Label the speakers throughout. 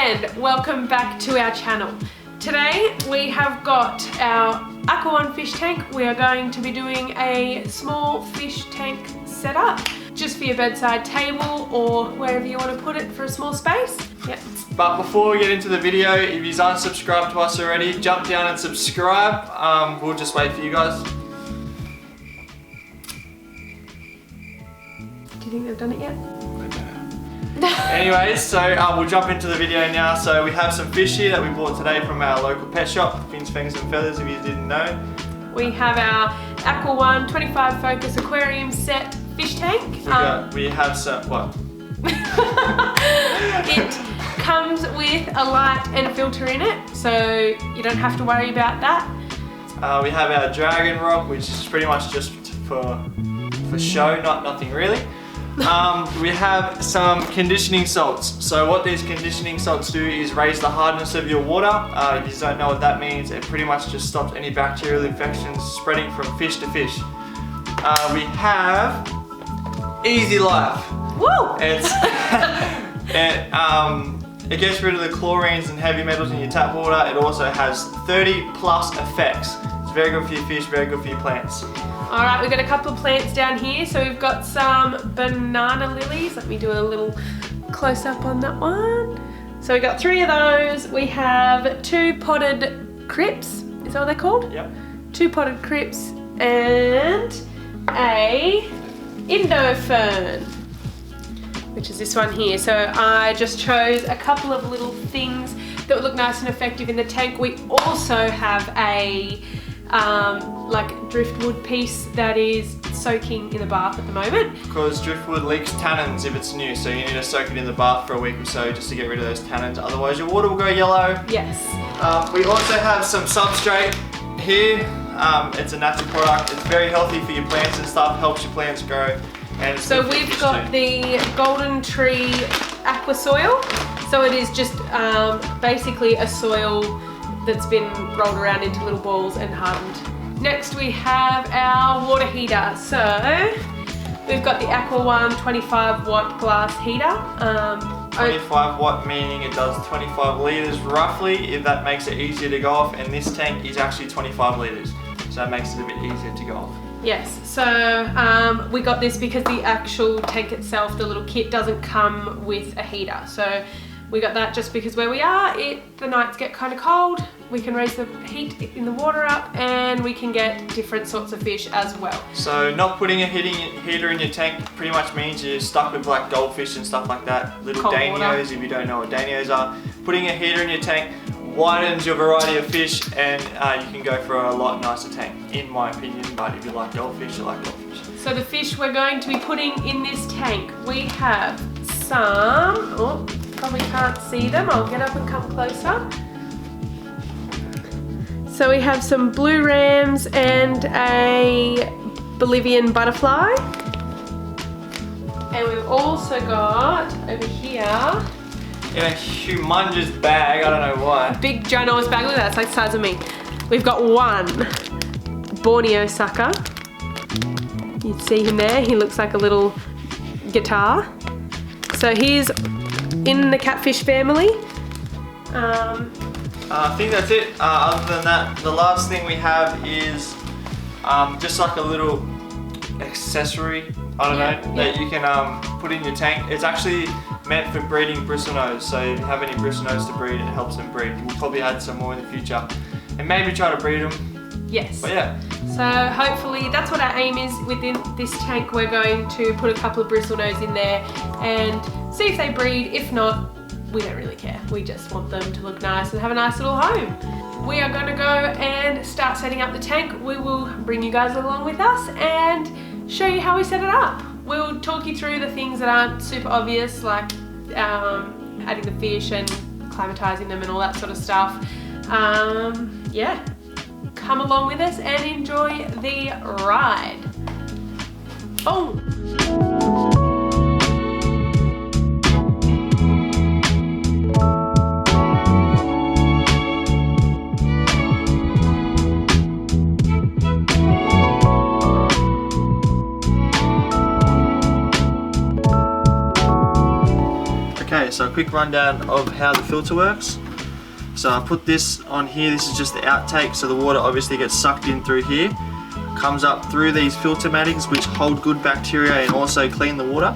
Speaker 1: and welcome back to our channel. Today we have got our Aqua One fish tank. We are going to be doing a small fish tank setup just for your bedside table or wherever you want to put it for a small space. Yep.
Speaker 2: But before we get into the video, if you aren't subscribed to us already, jump down and subscribe. We'll just wait for you guys.
Speaker 1: Do you think they've done it yet?
Speaker 2: Anyways, so we'll jump into the video now. So we have some fish here that we bought today from our local pet shop, Fins, Fangs and Feathers, if you didn't know.
Speaker 1: We have our Aqua One 25 focus aquarium set fish tank.
Speaker 2: We have some, what?
Speaker 1: It comes with a light and a filter in it, so you don't have to worry about that.
Speaker 2: We have our dragon rock, which is pretty much just for show, nothing really. We have some conditioning salts. So what these conditioning salts do is raise the hardness of your water. If you don't know what that means, it pretty much just stops any bacterial infections spreading from fish to fish. We have Easy Life.
Speaker 1: Woo!
Speaker 2: It gets rid of the chlorines and heavy metals in your tap water. It also has 30 plus effects. It's very good for your fish, very good for your plants.
Speaker 1: Alright, we've got a couple of plants down here. So we've got some banana lilies. Let me do a little close up on that one. So we've got 3 of those. We have 2 potted crypts. Is that what they're called?
Speaker 2: Yep.
Speaker 1: 2 potted crypts and a Indo fern, which is this one here. So I just chose a couple of little things that would look nice and effective in the tank. We also have a like driftwood piece that is soaking in the bath at the moment. Because
Speaker 2: driftwood leaks tannins if it's new, so you need to soak it in the bath for a week or so just to get rid of those tannins, otherwise your water will go yellow.
Speaker 1: Yes.
Speaker 2: We also have some substrate here. It's a natural product. It's very healthy for your plants and stuff, helps your plants grow. And
Speaker 1: so we've got the Golden Tree Aqua Soil. So it is just basically a soil that's been rolled around into little balls and hardened. Next we have our water heater. So we've got the Aqua One 25 watt glass heater.
Speaker 2: 25 watt meaning it does 25 litres roughly, if that makes it easier to go off, and this tank is actually 25 litres, so that makes it a bit easier to go off. Yes,
Speaker 1: so we got this because the actual tank itself, the little kit, doesn't come with a heater. So we got that just because where we are, the nights get kind of cold. We can raise the heat in the water up and we can get different sorts of fish as well.
Speaker 2: So not putting a heater in your tank pretty much means you're stuck with like goldfish and stuff like that. Little
Speaker 1: cold
Speaker 2: danios,
Speaker 1: water.
Speaker 2: If you don't know what danios are. Putting a heater in your tank widens your variety of fish and you can go for a lot nicer tank, in my opinion. But if you like goldfish, you like goldfish.
Speaker 1: So the fish we're going to be putting in this tank, we have some, oh, probably can't see them, I'll get up and come closer. So we have some blue rams and a Bolivian butterfly. And we've also got over here,
Speaker 2: in a humongous bag, I don't know why.
Speaker 1: Big ginormous bag, look at that, it's like the size of me. We've got one Borneo sucker. You see him there, he looks like a little guitar. So he's in the catfish family.
Speaker 2: I think that's it. Other than that, the last thing we have is just like a little accessory, I don't know, that you can put in your tank. It's actually meant for breeding bristlenose, so if you have any bristlenose to breed, it helps them breed. We'll probably add some more in the future and maybe try to breed them.
Speaker 1: Yes.
Speaker 2: But yeah.
Speaker 1: So hopefully that's what our aim is within this tank. We're going to put a couple of bristlenose in there and see if they breed. If not, we don't really care. We just want them to look nice and have a nice little home. We are going to go and start setting up the tank. We will bring you guys along with us and show you how we set it up. We'll talk you through the things that aren't super obvious, like adding the fish and acclimatizing them and all that sort of stuff. Yeah, come along with us and enjoy the ride. Boom!
Speaker 2: Okay, so a quick rundown of how the filter works. So I put this on here, this is just the outtake, so the water obviously gets sucked in through here, comes up through these filter mattings which hold good bacteria and also clean the water.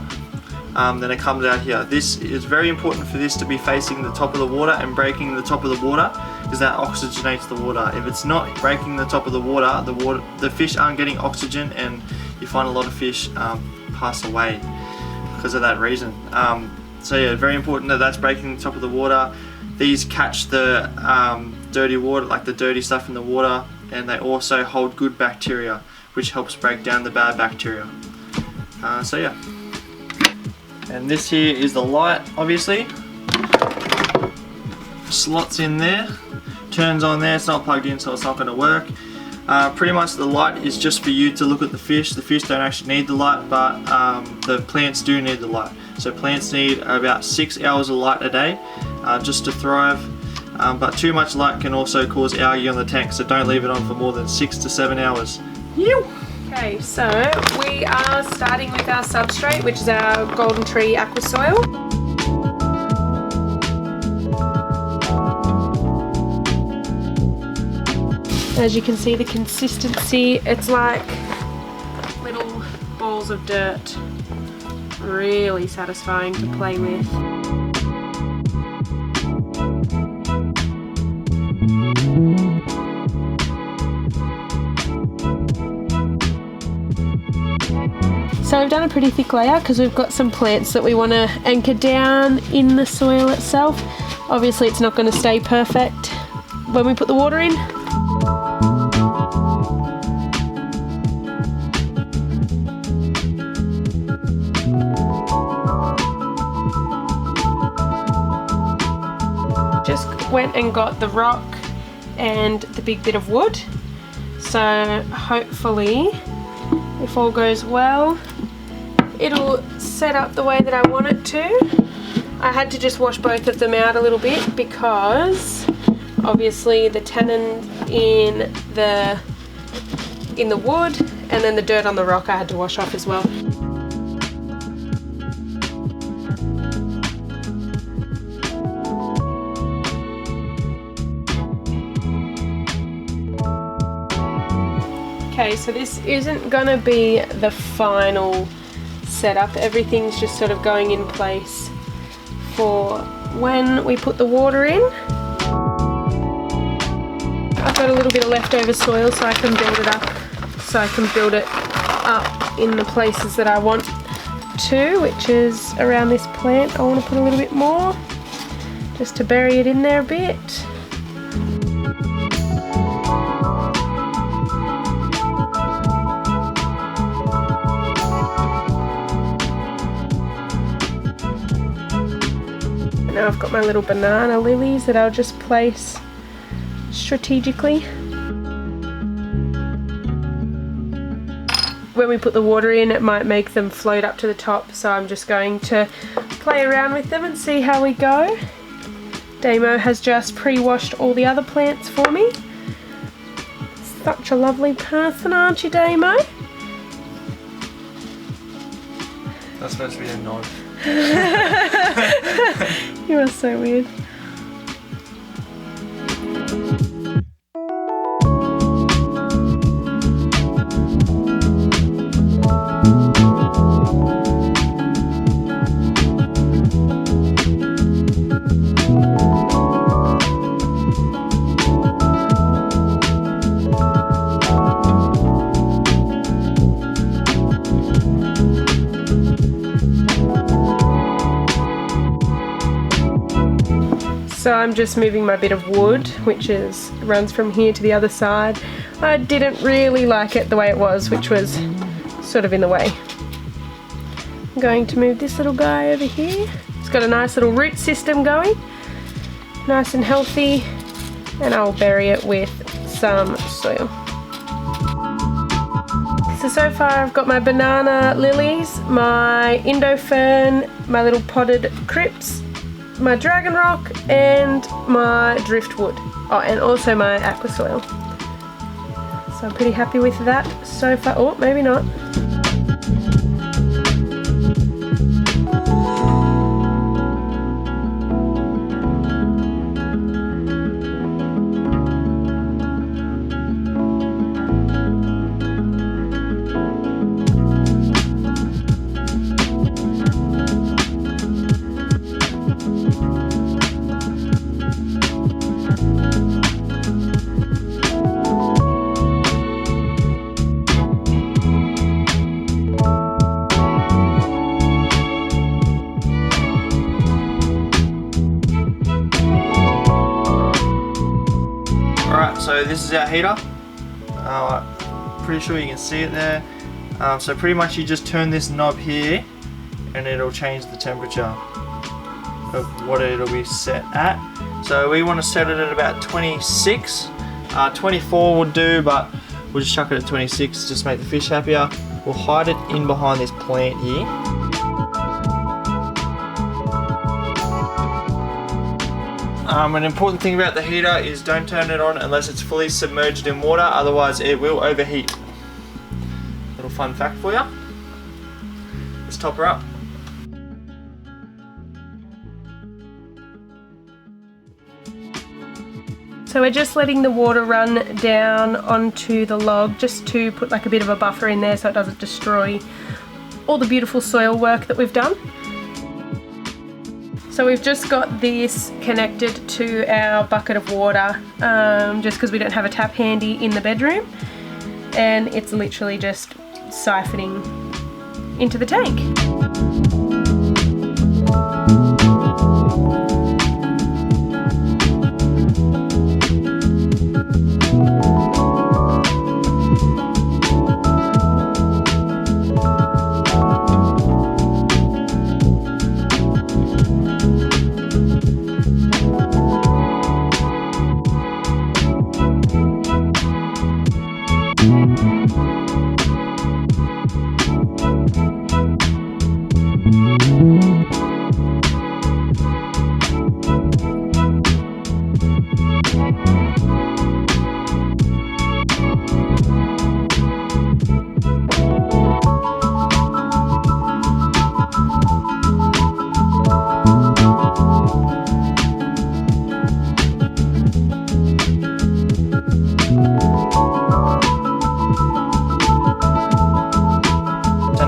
Speaker 2: Then it comes out here. This is very important for this to be facing the top of the water and breaking the top of the water, because that oxygenates the water. If it's not breaking the top of the water, the fish aren't getting oxygen, and you find a lot of fish pass away because of that reason. So yeah, very important that that's breaking the top of the water. These catch the dirty water, like the dirty stuff in the water, and they also hold good bacteria, which helps break down the bad bacteria. So yeah. And this here is the light, obviously. Slots in there, turns on there, it's not plugged in so it's not going to work. Pretty much the light is just for you to look at the fish. The fish don't actually need the light, but the plants do need the light. So plants need about 6 hours of light a day just to thrive. But too much light can also cause algae on the tank, so don't leave it on for more than 6 to 7 hours. Yew!
Speaker 1: Okay, so we are starting with our substrate, which is our golden tree aqua soil. As you can see, the consistency, it's like little balls of dirt. Really satisfying to play with. So we've done a pretty thick layer because we've got some plants that we want to anchor down in the soil itself. Obviously it's not going to stay perfect when we put the water in. Just went and got the rock and the big bit of wood. So hopefully, if all goes well, it'll set up the way that I want it to. I had to just wash both of them out a little bit because obviously the tannin in the wood and then the dirt on the rock I had to wash off as well. Okay, so this isn't gonna be the final setup. Everything's just sort of going in place for when we put the water in. I've got a little bit of leftover soil so I can build it up. So I can build it up in the places that I want to, which is around this plant. I want to put a little bit more just to bury it in there a bit. Now I've got my little banana lilies that I'll just place strategically. When we put the water in, it might make them float up to the top, so I'm just going to play around with them and see how we go. Damo has just pre-washed all the other plants for me. Such a lovely person, aren't you, Damo?
Speaker 2: That's supposed to be a nod.
Speaker 1: You are so weird. So I'm just moving my bit of wood, which runs from here to the other side. I didn't really like it the way it was, which was sort of in the way. I'm going to move this little guy over here. It's got a nice little root system going, nice and healthy, and I'll bury it with some soil. So far I've got my banana lilies, my Indofern, my little potted crypts, my dragon rock, and my driftwood. Oh, and also my aqua soil. So I'm pretty happy with that so far. Oh, maybe not.
Speaker 2: So this is our heater. Pretty sure you can see it there. So pretty much you just turn this knob here and it'll change the temperature of what it'll be set at. So we want to set it at about 26. 24 would do, but we'll just chuck it at 26 just to make the fish happier. We'll hide it in behind this plant here. An important thing about the heater is don't turn it on unless it's fully submerged in water, otherwise it will overheat. Little fun fact for you. Let's top her up.
Speaker 1: So we're just letting the water run down onto the log just to put like a bit of a buffer in there so it doesn't destroy all the beautiful soil work that we've done. So we've just got this connected to our bucket of water just because we don't have a tap handy in the bedroom, and it's literally just siphoning into the tank.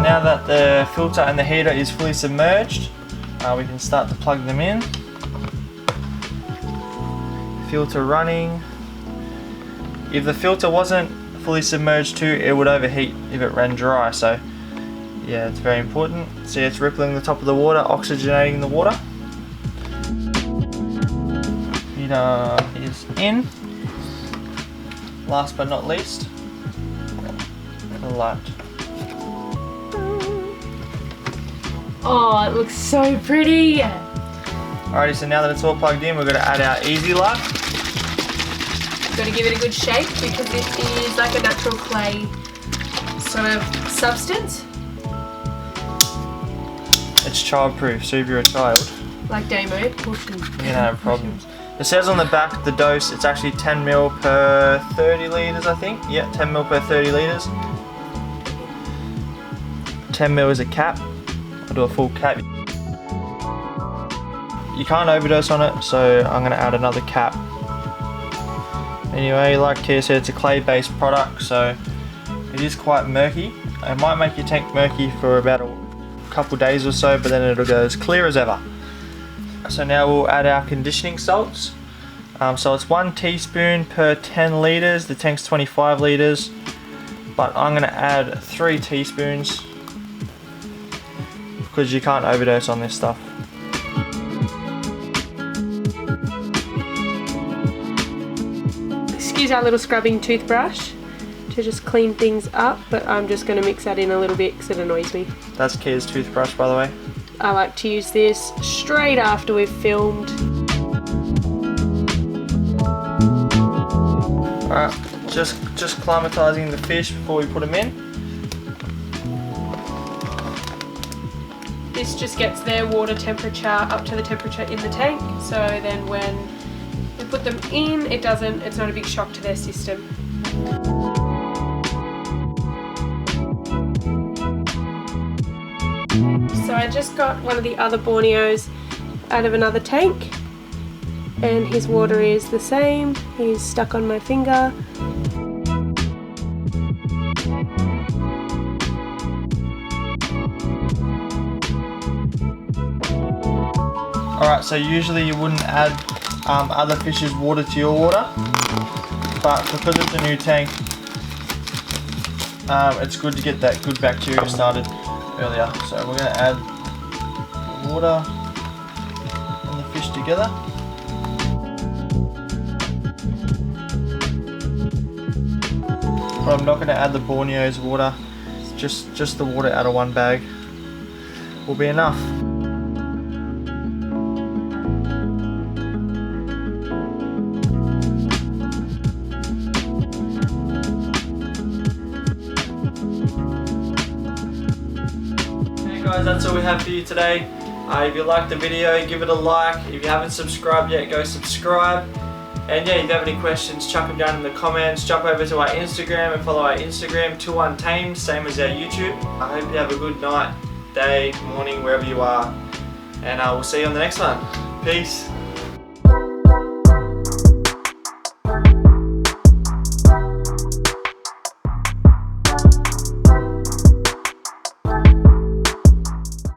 Speaker 2: Now that the filter and the heater is fully submerged, we can start to plug them in. Filter running. If the filter wasn't fully submerged too, it would overheat if it ran dry, so yeah, it's very important. See, it's rippling the top of the water, oxygenating the water. Heater is in. Last but not least, the light.
Speaker 1: Oh, it looks so pretty.
Speaker 2: Alrighty, so now that it's all plugged in, we're going to add our easy light.
Speaker 1: Got to give it a good shake because it is like a natural clay sort of substance.
Speaker 2: It's child-proof, so if you're a child,
Speaker 1: Like day mode, pushing.
Speaker 2: you don't have problems. It says on the back the dose, it's actually 10 ml per 30 litres, I think. Yeah, 10 ml per 30 litres. 10 ml is a cap. I'll do a full cap. You can't overdose on it, so I'm going to add another cap. Anyway, like Tia said, it's a clay-based product, so it is quite murky. It might make your tank murky for about a couple days or so, but then it'll go as clear as ever. So now we'll add our conditioning salts. So it's 1 teaspoon per 10 litres. The tank's 25 litres, but I'm going to add 3 teaspoons because you can't overdose on this stuff.
Speaker 1: Excuse our little scrubbing toothbrush to just clean things up, but I'm just going to mix that in a little bit because it annoys me.
Speaker 2: That's Kia's toothbrush, by the way.
Speaker 1: I like to use this straight after we've filmed.
Speaker 2: Alright, just climatizing the fish before we put them in.
Speaker 1: This just gets their water temperature up to the temperature in the tank, so then when we put them in, it's not a big shock to their system. So I just got one of the other Borneos out of another tank, and his water is the same. He's stuck on my finger.
Speaker 2: Alright, so usually you wouldn't add other fish's water to your water, but because it's a new tank, it's good to get that good bacteria started earlier. So we're going to add the water and the fish together. But I'm not going to add the Borneo's water. Just the water out of one bag will be enough. Okay guys, that's all we have for you today. If you liked the video, give it a like. If you haven't subscribed yet, go subscribe. And yeah, if you have any questions, chuck them down in the comments. Jump over to our Instagram and follow our Instagram, 2untamed, same as our YouTube. I hope you have a good night, day, morning, wherever you are. And we'll see you on the next one. Peace.